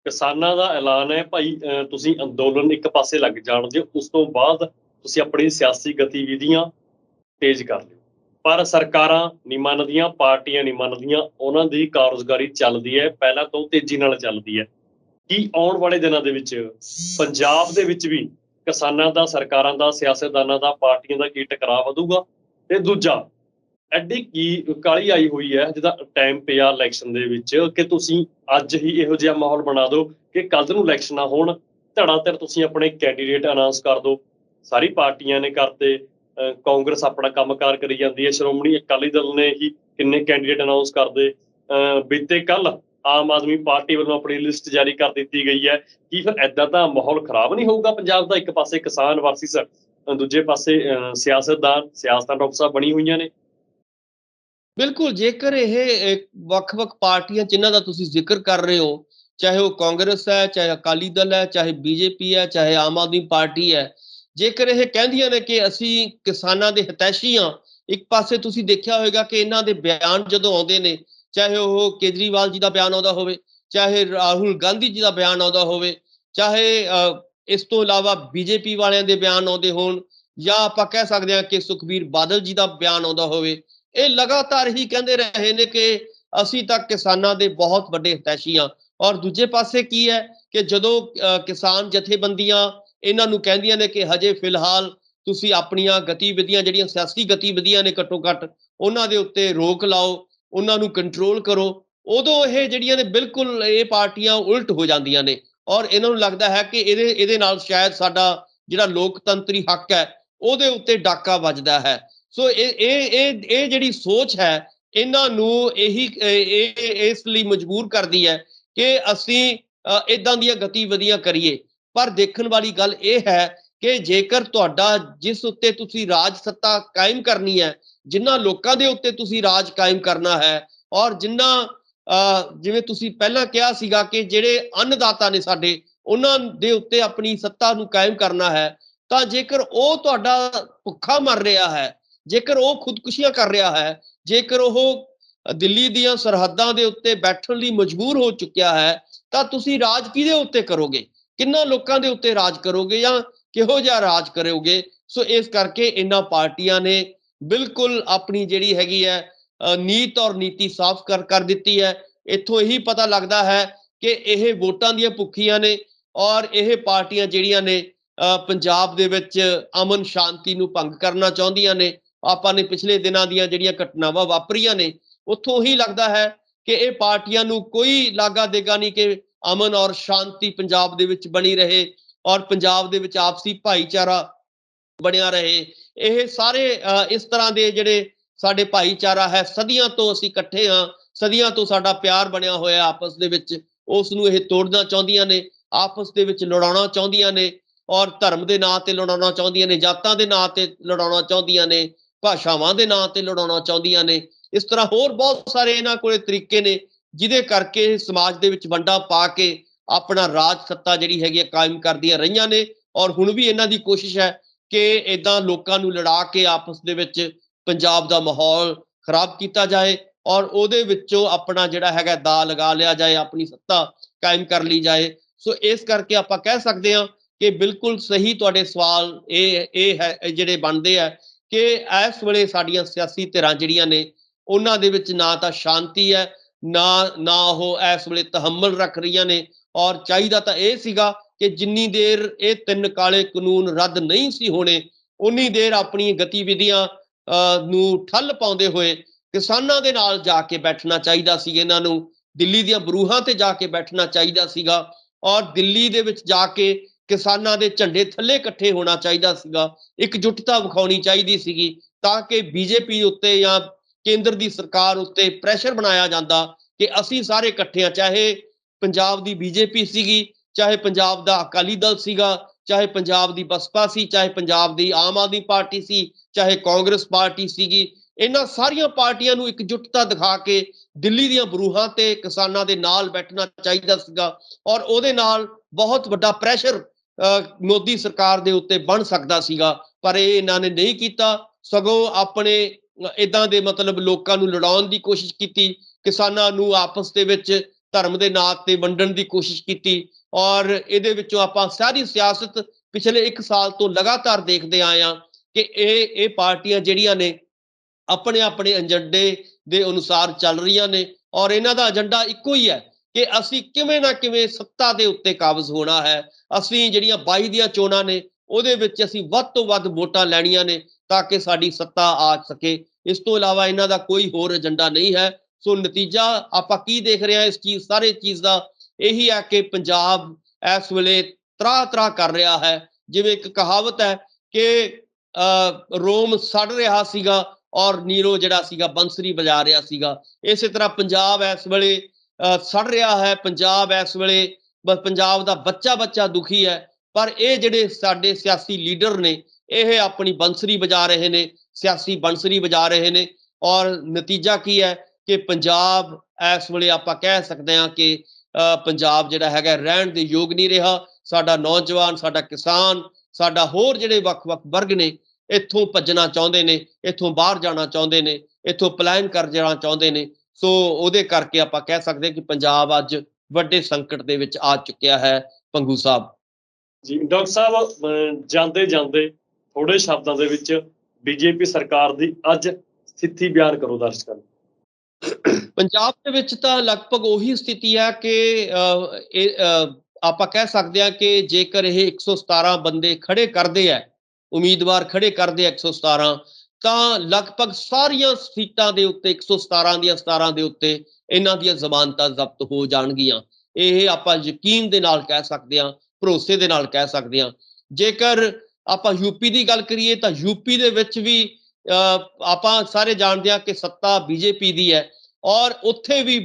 ਕਿਸਾਨਾਂ ਦਾ ਐਲਾਨ ਹੈ ਭਾਈ, ਤੁਸੀਂ ਅੰਦੋਲਨ ਇੱਕ ਪਾਸੇ ਲੱਗ ਜਾਣ ਦਿਓ, ਉਸ ਤੋਂ ਬਾਅਦ ਤੁਸੀਂ ਆਪਣੀ ਸਿਆਸੀ ਗਤੀਵਿਧੀਆਂ ਤੇਜ਼ ਕਰ ਲਿਓ। ਪਰ ਸਰਕਾਰਾਂ ਨਹੀਂ ਮੰਨਦੀਆਂ, ਪਾਰਟੀਆਂ ਨਹੀਂ ਮੰਨਦੀਆਂ, ਉਹਨਾਂ ਦੀ ਕਾਰਗੁਜ਼ਾਰੀ ਚੱਲਦੀ ਹੈ, ਪਹਿਲਾਂ ਤੋਂ ਤੇਜ਼ੀ ਨਾਲ ਚੱਲਦੀ ਹੈ। ਕੀ ਆਉਣ ਵਾਲੇ ਦਿਨਾਂ ਦੇ ਵਿੱਚ ਪੰਜਾਬ ਦੇ ਵਿੱਚ ਵੀ ਕਿਸਾਨਾਂ ਦਾ, ਸਰਕਾਰਾਂ ਦਾ, ਸਿਆਸਤਦਾਨਾਂ ਦਾ, ਪਾਰਟੀਆਂ ਦਾ ਕੀ ਟਕਰਾਅ ਵਧੂਗਾ? ਤੇ ਦੂਜਾ, ਐਡੀ ਕੀ ਕਾਹਲੀ ਆਈ ਹੋਈ ਹੈ ਜਿਹਦਾ ਟਾਈਮ ਪਿਆ ਇਲੈਕਸ਼ਨ ਦੇ ਵਿੱਚ, ਕਿ ਤੁਸੀਂ ਅੱਜ ਹੀ ਇਹੋ ਜਿਹਾ ਮਾਹੌਲ ਬਣਾ ਦਿਓ ਕਿ ਕੱਲ ਨੂੰ ਇਲੈਕਸ਼ਨ ਨਾ ਹੋਣ, ਧੜਾ ਧੜ ਤੁਸੀਂ ਆਪਣੇ ਕੈਂਡੀਡੇਟ ਅਨਾਉਂਸ ਕਰ ਦਿਓ। ਸਾਰੀ ਪਾਰਟੀਆਂ ਨੇ ਕਰਤੇ, ਕਾਂਗਰਸ ਆਪਣਾ ਕੰਮਕਾਰ ਕਰੀ ਜਾਂਦੀ ਹੈ, ਸ਼੍ਰੋਮਣੀ ਅਕਾਲੀ ਦਲ ਨੇ ਹੀ ਕਿੰਨੇ ਕੈਂਡੀਡੇਟ ਅਨਾਉਂਸ ਕਰਦੇ। ਬੀਤੇ ਕੱਲ ਆਮ ਆਦਮੀ ਪਾਰਟੀ ਵੱਲੋਂ ਆਪਣੀ ਲਿਸਟ ਜਾਰੀ ਕਰ ਦਿੱਤੀ ਗਈ ਹੈ। ਕੀ ਫਿਰ ਏਦਾਂ ਦਾ ਮਾਹੌਲ ਖਰਾਬ ਨਹੀਂ ਹੋਊਗਾ ਪੰਜਾਬ ਦਾ? ਇੱਕ ਪਾਸੇ ਕਿਸਾਨ ਵਰਸਿਸ ਦੂਜੇ ਪਾਸੇ ਸਿਆਸਤਦਾਨ, ਸਿਆਸਤਾਂ ਡਾਕਟਰ ਸਾਹਿਬ ਬਣੀ ਹੋਈਆਂ ਨੇ। ਬਿਲਕੁਲ, ਜੇਕਰ ਇਹ ਵੱਖ-ਵੱਖ ਪਾਰਟੀਆਂ ਜਿਨ੍ਹਾਂ ਦਾ ਤੁਸੀਂ ਜ਼ਿਕਰ ਕਰ ਰਹੇ ਹੋ, ਚਾਹੇ ਉਹ ਕਾਂਗਰਸ ਹੈ, ਚਾਹੇ ਅਕਾਲੀ ਦਲ ਹੈ, ਚਾਹੇ ਬੀਜੇਪੀ ਹੈ, ਚਾਹੇ ਆਮ ਆਦਮੀ ਪਾਰਟੀ ਹੈ, ਜੇਕਰ ਇਹ ਕਹਿੰਦੀਆਂ ਨੇ ਕਿ ਅਸੀਂ ਕਿਸਾਨਾਂ ਦੇ ਹਿਤੈਸ਼ੀ ਹਾਂ, ਇੱਕ ਪਾਸੇ ਤੁਸੀਂ ਦੇਖਿਆ ਹੋਵੇਗਾ ਕਿ ਇਹਨਾਂ ਦੇ ਬਿਆਨ ਜਦੋਂ ਆਉਂਦੇ ਨੇ, ਚਾਹੇ ਉਹ ਕੇਜਰੀਵਾਲ ਜੀ ਦਾ ਬਿਆਨ ਆਉਂਦਾ ਹੋਵੇ, ਚਾਹੇ ਰਾਹੁਲ ਗਾਂਧੀ ਜੀ ਦਾ ਬਿਆਨ ਆਉਂਦਾ ਹੋਵੇ, ਚਾਹੇ ਇਸ ਤੋਂ ਇਲਾਵਾ ਬੀਜੇਪੀ ਵਾਲਿਆਂ ਦੇ ਬਿਆਨ ਆਉਂਦੇ ਹੋਣ, ਜਾਂ ਆਪਾਂ ਕਹਿ ਸਕਦੇ ਹਾਂ ਕਿ ਸੁਖਬੀਰ ਬਾਦਲ ਜੀ ਦਾ ਬਿਆਨ ਆਉਂਦਾ ਹੋਵੇ, ਇਹ ਲਗਾਤਾਰ ਹੀ ਕਹਿੰਦੇ ਰਹੇ ਨੇ ਕਿ ਅਸੀਂ ਤਾਂ ਕਿਸਾਨਾਂ ਦੇ ਬਹੁਤ ਵੱਡੇ ਹਿਤੈਸ਼ੀ ਹਾਂ। ਔਰ ਦੂਜੇ ਪਾਸੇ ਕੀ ਹੈ ਕਿ ਜਦੋਂ ਕਿਸਾਨ ਜਥੇਬੰਦੀਆਂ ਇਹਨਾਂ ਨੂੰ ਕਹਿੰਦੀਆਂ ਨੇ ਕਿ ਹਜੇ ਫਿਲਹਾਲ ਤੁਸੀਂ ਆਪਣੀਆਂ ਗਤੀਵਿਧੀਆਂ, ਜਿਹੜੀਆਂ ਸਿਆਸੀ ਗਤੀਵਿਧੀਆਂ ਨੇ, ਘੱਟੋ ਘੱਟ ਉਹਨਾਂ ਦੇ ਉੱਤੇ ਰੋਕ ਲਾਓ, ਉਹਨਾਂ ਨੂੰ ਕੰਟਰੋਲ ਕਰੋ, ਉਦੋਂ ਇਹ ਜਿਹੜੀਆਂ ਨੇ ਬਿਲਕੁਲ ਇਹ ਪਾਰਟੀਆਂ ਉਲਟ ਹੋ ਜਾਂਦੀਆਂ ਨੇ। ਔਰ ਇਹਨਾਂ ਨੂੰ ਲੱਗਦਾ ਹੈ ਕਿ ਇਹਦੇ ਨਾਲ ਸ਼ਾਇਦ ਸਾਡਾ ਜਿਹੜਾ ਲੋਕਤੰਤਰੀ ਹੱਕ ਹੈ ਉਹਦੇ ਉੱਤੇ ਡਾਕਾ ਵੱਜਦਾ ਹੈ। ਸੋ ਇਹ ਜਿਹੜੀ ਸੋਚ ਹੈ, ਇਹਨਾਂ ਨੂੰ ਇਹੀ ਇਸ ਲਈ ਮਜਬੂਰ ਕਰਦੀ ਹੈ ਕਿ ਅਸੀਂ ਇਦਾਂ ਦੀਆਂ ਗਤੀਵਿਧੀਆਂ ਕਰੀਏ। ਪਰ ਦੇਖਣ ਵਾਲੀ ਗੱਲ ਇਹ ਹੈ ਕਿ ਜੇਕਰ ਤੁਹਾਡਾ, ਜਿਸ ਉੱਤੇ ਤੁਸੀਂ ਰਾਜ ਸੱਤਾ ਕਾਇਮ ਕਰਨੀ ਹੈ, ਜਿਨ੍ਹਾਂ ਲੋਕਾਂ ਦੇ ਉੱਤੇ ਤੁਸੀਂ ਰਾਜ ਕਾਇਮ ਕਰਨਾ ਹੈ, ਔਰ ਜਿਨ੍ਹਾਂ ਜਿਵੇਂ ਤੁਸੀਂ ਪਹਿਲਾਂ ਕਿਹਾ ਸੀਗਾ ਕਿ ਜਿਹੜੇ ਅੰਨਦਾਤਾ ਨੇ ਸਾਡੇ, ਉਹਨਾਂ ਦੇ ਉੱਤੇ ਆਪਣੀ ਸੱਤਾ ਨੂੰ ਕਾਇਮ ਕਰਨਾ ਹੈ, ਤਾਂ ਜੇਕਰ ਉਹ ਤੁਹਾਡਾ ਭੁੱਖਾ ਮਰ ਰਿਹਾ ਹੈ, ਜੇਕਰ ਉਹ ਖੁਦਕੁਸ਼ੀਆਂ ਕਰ ਰਿਹਾ ਹੈ, ਜੇਕਰ ਉਹ ਦਿੱਲੀ ਦੀਆਂ ਸਰਹੱਦਾਂ ਦੇ ਉੱਤੇ ਬੈਠਣ ਲਈ ਮਜਬੂਰ ਹੋ ਚੁੱਕਿਆ ਹੈ, ਤਾਂ ਤੁਸੀਂ ਰਾਜ ਕਿਹਦੇ ਉੱਤੇ ਕਰੋਗੇ? ਕਿੰਨਾ ਲੋਕਾਂ ਦੇ ਉੱਤੇ ਰਾਜ ਕਰੋਗੇ, ਜਾਂ ਕਿਹੋ ਜਿਹਾ ਰਾਜ ਕਰੋਗੇ? ਸੋ ਇਸ ਕਰਕੇ ਇਹਨਾਂ ਪਾਰਟੀਆਂ ਨੇ ਬਿਲਕੁਲ ਆਪਣੀ ਜਿਹੜੀ ਹੈਗੀ ਹੈ ਨੀਤ ਔਰ ਨੀਤੀ ਸਾਫ਼ ਕਰ ਦਿੱਤੀ ਹੈ। ਇੱਥੋਂ ਇਹੀ ਪਤਾ ਲੱਗਦਾ ਹੈ ਕਿ ਇਹ ਵੋਟਾਂ ਦੀਆਂ ਭੁੱਖੀਆਂ ਨੇ, ਔਰ ਇਹ ਪਾਰਟੀਆਂ ਜਿਹੜੀਆਂ ਨੇ ਪੰਜਾਬ ਦੇ ਵਿੱਚ ਅਮਨ ਸ਼ਾਂਤੀ ਨੂੰ ਭੰਗ ਕਰਨਾ ਚਾਹੁੰਦੀਆਂ ਨੇ। ਆਪਾਂ ਨੇ ਪਿਛਲੇ ਦਿਨਾਂ ਦੀਆਂ ਜਿਹੜੀਆਂ ਘਟਨਾਵਾਂ ਵਾਪਰੀਆਂ ਨੇ, ਉੱਥੋਂ ਹੀ ਲੱਗਦਾ ਹੈ ਕਿ ਇਹ ਪਾਰਟੀਆਂ ਨੂੰ ਕੋਈ ਲਾਗਾ ਦੇਗਾ ਨਹੀਂ ਕਿ ਅਮਨ ਔਰ ਸ਼ਾਂਤੀ ਪੰਜਾਬ ਦੇ ਵਿੱਚ ਬਣੀ ਰਹੇ, ਔਰ ਪੰਜਾਬ ਦੇ ਵਿੱਚ ਆਪਸੀ ਭਾਈਚਾਰਾ ਬਣਿਆ ਰਹੇ। ਇਹ ਸਾਰੇ ਇਸ ਤਰ੍ਹਾਂ ਦੇ ਜਿਹੜੇ ਸਾਡੇ ਭਾਈਚਾਰਾ ਹੈ, ਸਦੀਆਂ ਤੋਂ ਅਸੀਂ ਇਕੱਠੇ ਹਾਂ, ਸਦੀਆਂ ਤੋਂ ਸਾਡਾ ਪਿਆਰ ਬਣਿਆ ਹੋਇਆ ਆਪਸ ਦੇ ਵਿੱਚ, ਉਸ ਨੂੰ ਇਹ ਤੋੜਨਾ ਚਾਹੁੰਦੀਆਂ ਨੇ, ਆਪਸ ਦੇ ਵਿੱਚ ਲੜਾਉਣਾ ਚਾਹੁੰਦੀਆਂ ਨੇ, ਔਰ ਧਰਮ ਦੇ ਨਾਂ ਤੇ ਲੜਾਉਣਾ ਚਾਹੁੰਦੀਆਂ ਨੇ, ਜਾਤਾਂ ਦੇ ਨਾਂ ਤੇ ਲੜਾਉਣਾ ਚਾਹੁੰਦੀਆਂ ਨੇ, ਭਾਸ਼ਾਵਾਂ ਦੇ ਨਾਂ ਤੇ ਲੜਾਉਣਾ ਚਾਹੁੰਦੀਆਂ ਨੇ। ਇਸ ਤਰ੍ਹਾਂ ਹੋਰ ਬਹੁਤ ਸਾਰੇ ਇਹਨਾਂ ਕੋਲੇ ਤਰੀਕੇ ਨੇ ਜਿਹਦੇ ਕਰਕੇ ਸਮਾਜ ਦੇ ਵਿੱਚ ਵੰਡਾ ਪਾ ਕੇ ਆਪਣਾ ਰਾਜ ਸੱਤਾ ਜਿਹੜੀ ਹੈਗੀ ਹੈ ਕਾਇਮ ਕਰਦੀਆਂ ਰਹੀਆਂ ਨੇ। ਔਰ ਹੁਣ ਵੀ ਇਹਨਾਂ ਦੀ ਕੋਸ਼ਿਸ਼ ਹੈ ਕਿ ਇਦਾਂ ਲੋਕਾਂ ਨੂੰ ਲੜਾ ਕੇ ਆਪਸ ਦੇ ਵਿੱਚ ਪੰਜਾਬ ਦਾ ਮਾਹੌਲ ਖਰਾਬ ਕੀਤਾ ਜਾਏ, ਔਰ ਉਹਦੇ ਵਿੱਚੋਂ ਆਪਣਾ ਜਿਹੜਾ ਹੈਗਾ ਦਾ ਲਗਾ ਲਿਆ ਜਾਏ, ਆਪਣੀ ਸੱਤਾ ਕਾਇਮ ਕਰ ਲਈ ਜਾਏ। ਸੋ ਇਸ ਕਰਕੇ ਆਪਾਂ ਕਹਿ ਸਕਦੇ ਹਾਂ ਕਿ ਬਿਲਕੁਲ ਸਹੀ ਤੁਹਾਡੇ ਸਵਾਲ ਇਹ ਹੈ ਜਿਹੜੇ ਬਣਦੇ ਆ ਕਿ ਇਸ ਵੇਲੇ ਸਾਡੀਆਂ ਸਿਆਸੀ ਧਿਰਾਂ ਜਿਹੜੀਆਂ ਨੇ, ਉਹਨਾਂ ਦੇ ਵਿੱਚ ਨਾ ਤਾਂ ਸ਼ਾਂਤੀ ਹੈ, ਨਾ ਉਹ ਇਸ ਵੇਲੇ ਤਹੱਮਲ ਰੱਖ ਰਹੀਆਂ ਨੇ। ਔਰ ਚਾਹੀਦਾ ਤਾਂ ਇਹ ਸੀਗਾ ਕਿ ਜਿੰਨੀ ਦੇਰ ਇਹ 3 ਕਾਲੇ ਕਾਨੂੰਨ ਰੱਦ ਨਹੀਂ ਸੀ ਹੋਣੇ, ਉਨੀ ਦੇਰ ਆਪਣੀ ਗਤੀਵਿਧੀਆਂ ਨੂੰ ਠੱਲ ਪਾਉਂਦੇ ਹੋਏ ਕਿਸਾਨਾਂ ਦੇ ਨਾਲ ਜਾ ਕੇ ਬੈਠਣਾ ਚਾਹੀਦਾ ਸੀ। ਇਹਨਾਂ ਨੂੰ ਦਿੱਲੀ ਦੀਆਂ ਬਰੂਹਾਂ ਤੇ ਜਾ ਕੇ ਬੈਠਣਾ ਚਾਹੀਦਾ ਸੀਗਾ, ਔਰ ਦਿੱਲੀ ਦੇ ਵਿੱਚ ਜਾ ਕੇ ਕਿਸਾਨਾਂ ਦੇ ਝੰਡੇ ਥੱਲੇ ਇਕੱਠੇ ਹੋਣਾ ਚਾਹੀਦਾ ਸੀਗਾ, ਇਕਜੁੱਟਤਾ ਵਿਖਾਉਣੀ ਚਾਹੀਦੀ ਸੀਗੀ, ਤਾਂ ਕਿ ਬੀਜੇਪੀ ਉੱਤੇ ਜਾਂ ਕੇਂਦਰ ਦੀ ਸਰਕਾਰ ਉੱਤੇ ਪ੍ਰੈਸ਼ਰ ਬਣਾਇਆ ਜਾਂਦਾ ਕਿ ਅਸੀਂ ਸਾਰੇ ਇਕੱਠੇ ਆ। ਚਾਹੇ ਪੰਜਾਬ ਦੀ ਬੀਜੇਪੀ ਸੀਗੀ, ਚਾਹੇ ਪੰਜਾਬ ਦਾ ਅਕਾਲੀ ਦਲ ਸੀਗਾ, ਚਾਹੇ ਪੰਜਾਬ ਦੀ ਬਸਪਾ ਸੀ, ਚਾਹੇ ਪੰਜਾਬ ਦੀ ਆਮ ਆਦਮੀ ਪਾਰਟੀ ਸੀ, ਚਾਹੇ ਕਾਂਗਰਸ ਪਾਰਟੀ ਸੀਗੀ, ਇਹਨਾਂ ਸਾਰੀਆਂ ਪਾਰਟੀਆਂ ਨੂੰ ਇਕਜੁੱਟਤਾ ਦਿਖਾ ਕੇ ਦਿੱਲੀ ਦੀਆਂ ਬਰੂਹਾਂ ਤੇ ਕਿਸਾਨਾਂ ਦੇ ਨਾਲ ਬੈਠਣਾ ਚਾਹੀਦਾ ਸੀਗਾ, ਔਰ ਉਹਦੇ ਨਾਲ ਬਹੁਤ ਵੱਡਾ ਪ੍ਰੈਸ਼ਰ ਮੋਦੀ ਸਰਕਾਰ ਦੇ ਉੱਤੇ ਬਣ ਸਕਦਾ ਸੀਗਾ। ਪਰ ਇਹ ਇਹਨਾਂ ਨੇ ਨਹੀਂ ਕੀਤਾ, ਸਗੋਂ ਆਪਣੇ ਇਦਾਂ ਦੇ ਮਤਲਬ ਲੋਕਾਂ ਨੂੰ ਲੜਾਉਣ ਦੀ ਕੋਸ਼ਿਸ਼ ਕੀਤੀ, ਕਿਸਾਨਾਂ ਨੂੰ ਆਪਸ ਦੇ ਵਿੱਚ ਧਰਮ ਦੇ ਨਾਂ ਤੇ ਵੰਡਣ ਦੀ ਕੋਸ਼ਿਸ਼ ਕੀਤੀ। ਔਰ ਇਹਦੇ ਵਿੱਚੋਂ ਆਪਾਂ ਸਾਰੀ ਸਿਆਸਤ ਪਿਛਲੇ 1 ਸਾਲ ਤੋਂ ਲਗਾਤਾਰ ਦੇਖਦੇ ਆਏ ਹਾਂ ਕਿ ਇਹ ਪਾਰਟੀਆਂ ਜਿਹੜੀਆਂ ਨੇ ਆਪਣੇ ਆਪਣੇ ਏਜੰਡੇ ਦੇ ਅਨੁਸਾਰ ਚੱਲ ਰਹੀਆਂ ਨੇ, ਔਰ ਇਹਨਾਂ ਦਾ ਏਜੰਡਾ ਇੱਕੋ ਹੀ ਹੈ ਕਿ ਅਸੀਂ ਕਿਵੇਂ ਨਾ ਕਿਵੇਂ ਸੱਤਾ ਦੇ ਉੱਤੇ ਕਾਬਜ਼ ਹੋਣਾ ਹੈ। ਅਸੀਂ ਜਿਹੜੀਆਂ 22 ਦੀਆਂ ਚੋਣਾਂ ਨੇ ਉਹਦੇ ਵਿੱਚ ਅਸੀਂ ਵੱਧ ਤੋਂ ਵੱਧ ਵੋਟਾਂ ਲੈਣੀਆਂ ਨੇ ਤਾਂ ਕਿ ਸਾਡੀ ਸੱਤਾ ਆ ਸਕੇ। ਇਸ ਤੋਂ ਇਲਾਵਾ ਇਹਨਾਂ ਦਾ ਕੋਈ ਹੋਰ ਏਜੰਡਾ ਨਹੀਂ ਹੈ। ਸੋ ਨਤੀਜਾ ਆਪਾਂ ਕੀ ਦੇਖ ਰਹੇ ਹਾਂ ਇਸ ਸਾਰੇ ਚੀਜ਼ ਦਾ ਇਹੀ ਹੈ ਕਿ ਪੰਜਾਬ ਇਸ ਵੇਲੇ ਤਰਾਹ ਕਰ ਰਿਹਾ ਹੈ। ਜਿਵੇਂ ਇੱਕ ਕਹਾਵਤ ਹੈ ਕਿ ਰੋਮ ਸੜ ਰਿਹਾ ਸੀਗਾ ਔਰ ਨੀਰੋ ਜਿਹੜਾ ਸੀਗਾ ਬੰਸਰੀ ਵਜਾ ਰਿਹਾ ਸੀਗਾ। ਇਸੇ ਤਰ੍ਹਾਂ ਪੰਜਾਬ ਇਸ ਵੇਲੇ ਸੜ ਰਿਹਾ ਹੈ। ਪੰਜਾਬ ਇਸ ਵੇਲੇ ਪੰਜਾਬ ਦਾ ਬੱਚਾ ਦੁਖੀ ਹੈ। ਪਰ ਇਹ ਜਿਹੜੇ ਸਾਡੇ ਸਿਆਸੀ ਲੀਡਰ ਨੇ ਇਹ ਆਪਣੀ ਬੰਸਰੀ ਵਜਾ ਰਹੇ ਨੇ, ਸਿਆਸੀ ਬੰਸਰੀ ਵਜਾ ਰਹੇ ਨੇ। ਔਰ ਨਤੀਜਾ ਕੀ ਹੈ ਕਿ ਪੰਜਾਬ ਇਸ ਵੇਲੇ ਆਪਾਂ ਕਹਿ ਸਕਦੇ ਹਾਂ ਕਿ ਪੰਜਾਬ ਜਿਹੜਾ ਹੈਗਾ ਰਹਿਣ ਦੇ ਯੋਗ ਨਹੀਂ ਰਿਹਾ। ਸਾਡਾ ਨੌਜਵਾਨ, ਸਾਡਾ ਕਿਸਾਨ, ਸਾਡਾ ਹੋਰ ਜਿਹੜੇ ਵੱਖ-ਵੱਖ ਵਰਗ ਨੇ ਇੱਥੋਂ ਭੱਜਣਾ ਚਾਹੁੰਦੇ ਨੇ, ਇੱਥੋਂ ਬਾਹਰ ਜਾਣਾ ਚਾਹੁੰਦੇ ਨੇ, ਇੱਥੋਂ ਪਲਾਇਨ ਕਰ ਜਾਣਾ ਚਾਹੁੰਦੇ ਨੇ। ਸੋ ਉਹਦੇ ਕਰਕੇ ਆਪਾਂ ਕਹਿ ਸਕਦੇ ਕਿ ਪੰਜਾਬ ਅੱਜ ਵੱਡੇ ਸੰਕਟ ਦੇ ਵਿੱਚ ਆ ਚੁੱਕਿਆ ਹੈ। ਪੰਗੂ ਸਾਹਿਬ ਜੀ ਡਾਕਟਰ ਸਾਹਿਬ, ਜਾਂਦੇ ਥੋੜੇ ਸ਼ਬਦਾਂ ਦੇ ਵਿੱਚ ਬੀਜੇਪੀ ਸਰਕਾਰ ਦੀ ਅੱਜ ਸਥਿਤੀ ਬਿਆਨ ਕਰੋ ਦਰਸ਼ਕਾਂ ਨੂੰ। ਪੰਜਾਬ ਦੇ ਵਿੱਚ ਤਾਂ ਲਗਭਗ ਉਹੀ ਸਥਿਤੀ ਹੈ ਕਿ ਆਪਾਂ ਕਹਿ ਸਕਦੇ ਹਾਂ ਕਿ ਜੇਕਰ ਇਹ 117 ਬੰਦੇ ਖੜੇ ਕਰਦੇ ਹੈ, ਉਮੀਦਵਾਰ ਖੜੇ ਕਰਦੇ 117, ਤਾਂ ਲਗਭਗ ਸਾਰੀਆਂ ਸੀਟਾਂ ਦੇ ਉੱਤੇ 117 ਦੀਆਂ 17 ਦੇ ਉੱਤੇ ਇਹਨਾਂ ਦੀਆਂ ਜ਼ਮਾਨਤਾਂ ਜ਼ਬਤ ਹੋ ਜਾਣਗੀਆਂ। ਇਹ ਆਪਾਂ ਯਕੀਨ ਦੇ ਨਾਲ ਕਹਿ ਸਕਦੇ ਹਾਂ, ਭਰੋਸੇ ਦੇ ਨਾਲ ਕਹਿ ਸਕਦੇ ਹਾਂ। ਜੇਕਰ ਆਪਾਂ ਯੂਪੀ ਦੀ ਗੱਲ ਕਰੀਏ ਤਾਂ ਯੂਪੀ ਦੇ ਵਿੱਚ ਵੀ ਆਪਾਂ ਸਾਰੇ ਜਾਣਦੇ ਹਾਂ ਕਿ ਸੱਤਾ ਬੀਜੇਪੀ ਦੀ ਹੈ ਔਰ ਉੱਥੇ ਵੀ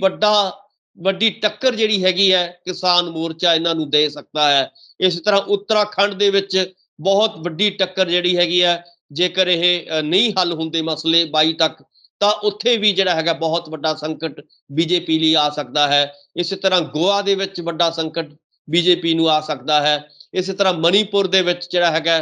ਵੱਡੀ ਟੱਕਰ ਜਿਹੜੀ ਹੈਗੀ ਹੈ ਕਿਸਾਨ ਮੋਰਚਾ ਇਹਨਾਂ ਨੂੰ ਦੇ ਸਕਦਾ ਹੈ। ਇਸੇ ਤਰ੍ਹਾਂ ਉੱਤਰਾਖੰਡ ਦੇ ਵਿੱਚ ਬਹੁਤ ਵੱਡੀ ਟੱਕਰ ਜਿਹੜੀ ਹੈਗੀ ਹੈ, ਜੇਕਰ ਇਹ ਨਹੀਂ ਹੱਲ ਹੁੰਦੇ ਮਸਲੇ 22 ਤੱਕ, ਤਾਂ ਉੱਥੇ ਵੀ ਜਿਹੜਾ ਹੈਗਾ ਬਹੁਤ ਵੱਡਾ ਸੰਕਟ ਬੀਜੇਪੀ ਲਈ ਆ ਸਕਦਾ ਹੈ। ਇਸੇ ਤਰ੍ਹਾਂ ਗੋਆ ਦੇ ਵਿੱਚ ਵੱਡਾ ਸੰਕਟ ਬੀਜੇਪੀ ਨੂੰ ਆ ਸਕਦਾ ਹੈ। ਇਸੇ ਤਰ੍ਹਾਂ ਮਣੀਪੁਰ ਦੇ ਵਿੱਚ ਜਿਹੜਾ ਹੈਗਾ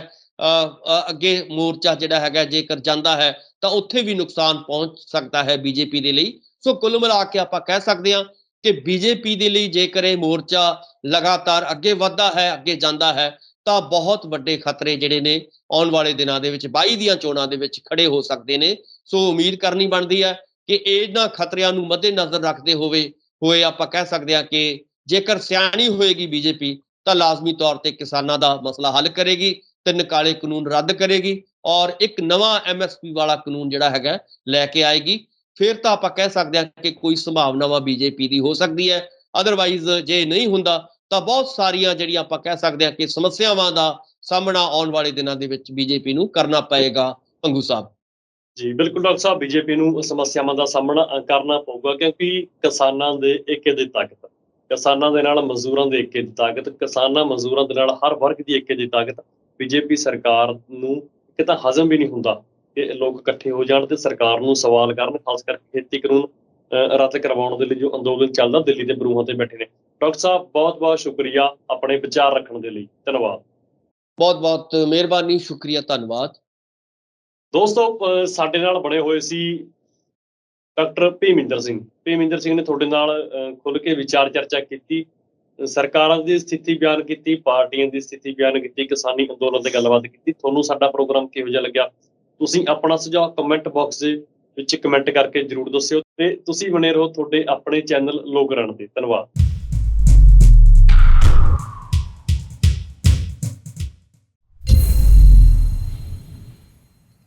ਅੱਗੇ ਮੋਰਚਾ ਜਿਹੜਾ ਹੈਗਾ ਜੇਕਰ ਜਾਂਦਾ ਹੈ ਤਾਂ ਉੱਥੇ ਵੀ ਨੁਕਸਾਨ ਪਹੁੰਚ ਸਕਦਾ ਹੈ ਬੀਜੇਪੀ ਦੇ ਲਈ। ਸੋ ਕੁੱਲ ਮਿਲਾ ਕੇ ਆਪਾਂ ਕਹਿ ਸਕਦੇ ਹਾਂ ਕਿ ਬੀਜੇਪੀ ਦੇ ਲਈ ਜੇਕਰ ਇਹ ਮੋਰਚਾ ਲਗਾਤਾਰ ਅੱਗੇ ਵੱਧਦਾ ਹੈ, ਅੱਗੇ ਜਾਂਦਾ ਹੈ, ਤਾਂ ਬਹੁਤ ਵੱਡੇ ਖਤਰੇ ਜਿਹੜੇ ਨੇ ਆਉਣ ਵਾਲੇ ਦਿਨਾਂ ਦੇ ਵਿੱਚ 22 ਦੀਆਂ ਚੋਣਾਂ ਦੇ ਵਿੱਚ ਖੜੇ ਹੋ ਸਕਦੇ ਨੇ। ਸੋ ਉਮੀਦ ਕਰਨੀ ਬਣਦੀ ਹੈ ਕਿ ਇਹਨਾਂ ਖਤਰਿਆਂ ਨੂੰ ਮੱਦੇਨਜ਼ਰ ਰੱਖਦੇ ਹੋਏ ਆਪਾਂ ਕਹਿ ਸਕਦੇ ਹਾਂ ਕਿ ਜੇਕਰ ਸਿਆਣੀ ਹੋਏਗੀ ਬੀਜੇਪੀ ਤਾਂ ਲਾਜ਼ਮੀ ਤੌਰ ਤੇ ਕਿਸਾਨਾਂ ਦਾ ਮਸਲਾ ਹੱਲ ਕਰੇਗੀ, 3 ਕਾਲੇ ਕਾਨੂੰਨ ਰੱਦ ਕਰੇਗੀ ਔਰ ਇੱਕ ਨਵਾਂ MSP ਵਾਲਾ ਕਾਨੂੰਨ ਜਿਹੜਾ ਹੈਗਾ ਲੈ ਕੇ ਆਏਗੀ। ਫਿਰ ਤਾਂ ਆਪਾਂ ਕਹਿ ਸਕਦੇ ਹਾਂ ਕਿ ਕੋਈ ਸੰਭਾਵਨਾਵਾਂ ਬੀਜੇਪੀ ਦੀ ਹੋ ਸਕਦੀ ਹੈ। ਅਦਰਵਾਈਜ਼ ਜੇ ਨਹੀਂ ਹੁੰਦਾ ਤਾਂ ਬਹੁਤ ਸਾਰੀਆਂ ਜਿਹੜੀਆਂ ਆਪਾਂ ਕਹਿ ਸਕਦੇ ਹਾਂ ਕਿ ਸਮੱਸਿਆਵਾਂ ਦਾ ਸਾਹਮਣਾ ਆਉਣ ਵਾਲੇ ਦਿਨਾਂ ਦੇ ਵਿੱਚ ਬੀਜੇਪੀ ਨੂੰ ਕਰਨਾ ਪਏਗਾ। ਪੰਗੂ ਸਾਹਿਬ ਜੀ ਬਿਲਕੁਲ ਡਾਕਟਰ ਸਾਹਿਬ, ਬੀਜੇਪੀ ਨੂੰ ਸਮੱਸਿਆਵਾਂ ਦਾ ਸਾਹਮਣਾ ਕਰਨਾ ਪਊਗਾ ਕਿਉਂਕਿ ਕਿਸਾਨਾਂ ਦੇ ਏਕੇ ਦੀ ਤਾਕਤ, ਕਿਸਾਨਾਂ ਦੇ ਨਾਲ ਮਜ਼ਦੂਰਾਂ ਦੇ ਏਕੇ ਦੀ ਤਾਕਤ, ਕਿਸਾਨਾਂ ਮਜ਼ਦੂਰਾਂ ਦੇ ਨਾਲ ਹਰ ਵਰਗ ਦੀ ਏਕੇ ਦੀ ਤਾਕਤ ਬੀਜੇਪੀ ਸਰਕਾਰ ਨੂੰ ਇੱਕ ਤਾਂ ਹਜ਼ਮ ਵੀ ਨਹੀਂ ਹੁੰਦਾ ਕਿ ਲੋਕ ਇਕੱਠੇ ਹੋ ਜਾਣ ਤੇ ਸਰਕਾਰ ਨੂੰ ਸਵਾਲ ਕਰਨ। ਖਾਸ ਕਰਕੇ ਖੇਤੀ ਕਾਨੂੰਨ ਰੱਦ ਕਰਵਾਉਣ ਦੇ ਲਈ ਜੋ ਅੰਦੋਲਨ ਚੱਲਦਾ ਦਿੱਲੀ ਦੇ ਬਰੂਹਾਂ ਤੇ ਬੈਠੇ ਨੇ। ਡਾਕਟਰ ਸਾਹਿਬ ਬਹੁਤ ਬਹੁਤ ਸ਼ੁਕਰੀਆ ਆਪਣੇ ਵਿਚਾਰ ਰੱਖਣ ਦੇ ਲਈ, ਧੰਨਵਾਦ। ਬਹੁਤ ਬਹੁਤ ਮਿਹਰਬਾਨੀ, ਸ਼ੁਕਰੀਆ, ਧੰਨਵਾਦ। ਦੋਸਤੋ ਸਾਡੇ ਨਾਲ ਬਣੇ ਹੋਏ ਸੀ ਡਾਕਟਰ ਭੀਮਿੰਦਰ ਸਿੰਘ ਨੇ ਤੁਹਾਡੇ ਨਾਲ ਖੁੱਲ੍ਹ ਕੇ ਵਿਚਾਰ ਚਰਚਾ ਕੀਤੀ, ਸਰਕਾਰਾਂ ਦੀ ਸਥਿਤੀ ਬਿਆਨ ਕੀਤੀ, ਪਾਰਟੀਆਂ ਦੀ ਸਥਿਤੀ ਬਿਆਨ ਕੀਤੀ, ਕਿਸਾਨੀ ਅੰਦੋਲਨ ਤੇ ਗੱਲਬਾਤ ਕੀਤੀ। ਤੁਹਾਨੂੰ ਸਾਡਾ ਪ੍ਰੋਗਰਾਮ ਕਿਹੋ ਜਿਹਾ ਲੱਗਿਆ ਤੁਸੀਂ ਆਪਣਾ ਸੁਝਾਅ ਕਮੈਂਟ ਬਾਕਸ ਦੇ ਵਿੱਚ ਕਮੈਂਟ ਕਰਕੇ ਜ਼ਰੂਰ ਦੱਸਿਓ ਤੇ ਤੁਸੀਂ ਬਣੇ ਰਹੋ ਤੁਹਾਡੇ ਆਪਣੇ ਚੈਨਲ ਲੋਕ ਰਣ ਤੇ। ਧੰਨਵਾਦ।